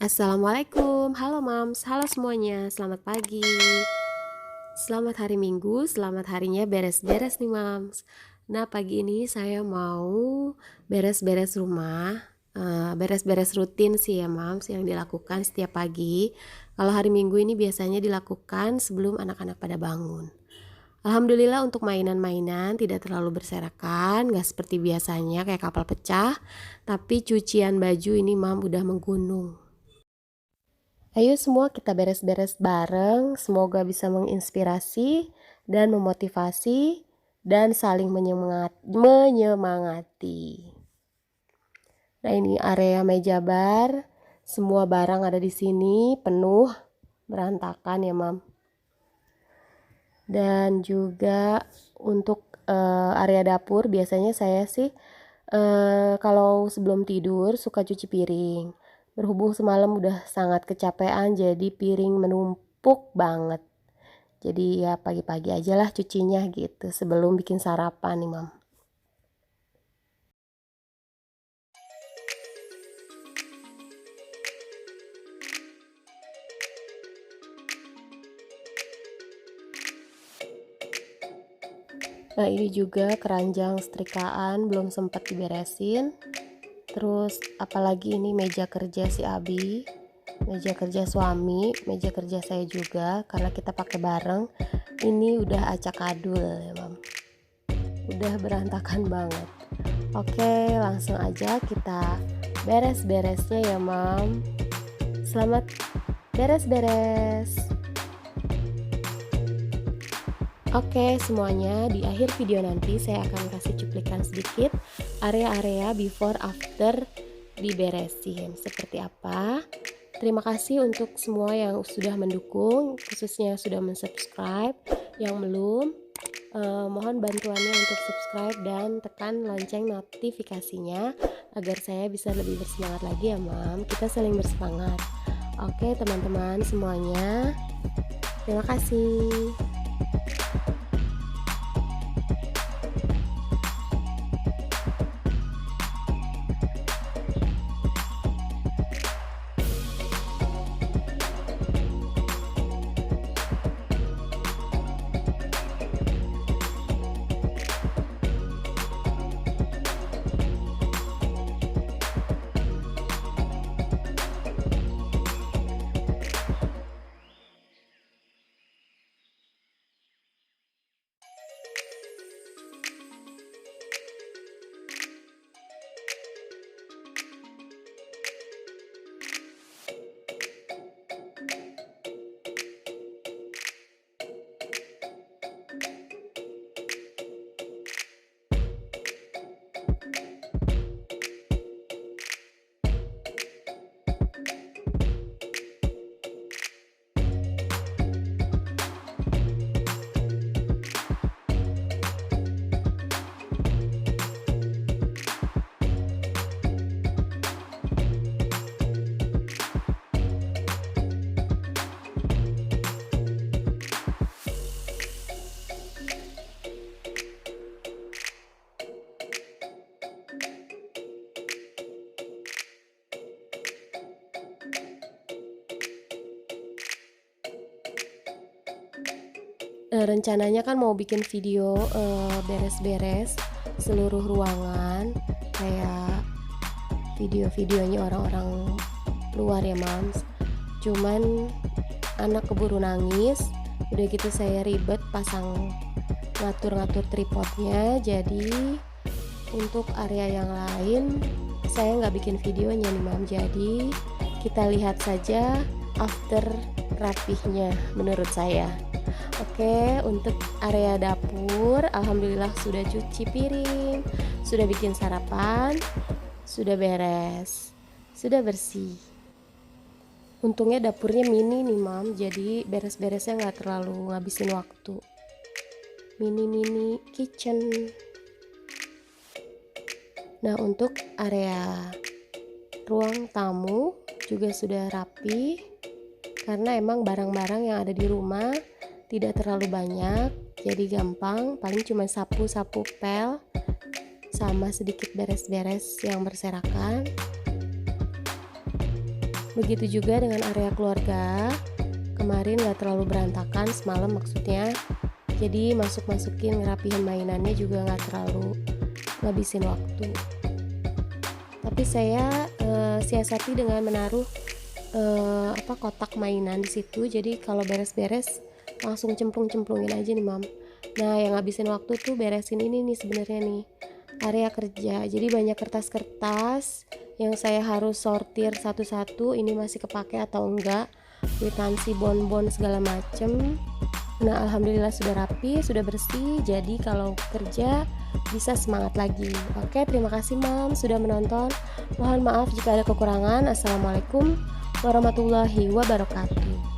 Assalamualaikum, halo Mams, halo semuanya, selamat pagi. Selamat hari Minggu, selamat harinya beres-beres nih Mams. Nah pagi ini saya mau beres-beres rumah, beres-beres rutin sih ya Mams yang dilakukan setiap pagi. Kalau hari Minggu ini biasanya dilakukan sebelum anak-anak pada bangun. Alhamdulillah untuk mainan-mainan tidak terlalu berserakan, gak seperti biasanya kayak kapal pecah, tapi cucian baju ini Mam udah menggunung. Ayo semua kita beres-beres bareng, semoga bisa menginspirasi dan memotivasi dan saling menyemangati. Nah ini area meja bar, semua barang ada di sini penuh, berantakan ya Mam. Dan juga untuk area dapur biasanya saya sih kalau sebelum tidur suka cuci piring. Berhubung semalam udah sangat kecapean jadi piring menumpuk banget. Jadi ya pagi-pagi aja lah cucinya gitu sebelum bikin sarapan nih Mam. Nah ini juga keranjang setrikaan belum sempat diberesin. Terus apalagi ini meja kerja si Abi, meja kerja suami, meja kerja saya juga karena kita pakai bareng. Ini udah acak adul ya Mam, udah berantakan banget. Oke langsung aja kita beres-beresnya ya Mam. Selamat beres-beres. Oke semuanya, di akhir video nanti saya akan kasih cuplikan sedikit area-area before after diberesin seperti apa. Terima kasih untuk semua yang sudah mendukung, khususnya yang sudah mensubscribe. Yang belum, mohon bantuannya untuk subscribe dan tekan lonceng notifikasinya agar saya bisa lebih bersemangat lagi ya Mam. Kita saling bersemangat. Oke teman-teman semuanya, terima kasih. Rencananya kan mau bikin video beres-beres seluruh ruangan kayak video-videonya orang-orang luar ya Mams. Cuman anak keburu nangis, udah gitu saya ribet pasang ngatur-ngatur tripodnya, jadi untuk area yang lain saya nggak bikin videonya nih Mam. Jadi kita lihat saja after rapihnya menurut saya. Oke, untuk area dapur alhamdulillah sudah cuci piring, sudah bikin sarapan, sudah beres, sudah bersih. Untungnya dapurnya mini nih Mam, jadi beres-beresnya nggak terlalu ngabisin waktu. Mini kitchen. Nah untuk area ruang tamu juga sudah rapi karena emang barang-barang yang ada di rumah tidak terlalu banyak, jadi gampang, paling cuma sapu-sapu pel sama sedikit beres-beres yang berserakan. Begitu juga dengan area keluarga. Kemarin gak terlalu berantakan semalam maksudnya. Jadi masukin ngerapihin mainannya juga gak terlalu ngabisin waktu. Tapi saya siasati dengan menaruh kotak mainan di situ. Jadi kalau beres-beres langsung cemplung-cemplungin aja nih, Mam. Nah, yang ngabisin waktu tuh beresin ini nih sebenarnya nih. Area kerja. Jadi banyak kertas-kertas yang saya harus sortir satu-satu, ini masih kepake atau enggak, kwitansi, bonbon segala macem. Nah, alhamdulillah sudah rapi, sudah bersih, jadi kalau kerja bisa semangat lagi. Oke, terima kasih Mam sudah menonton. Mohon maaf jika ada kekurangan. Assalamualaikum warahmatullahi wabarakatuh.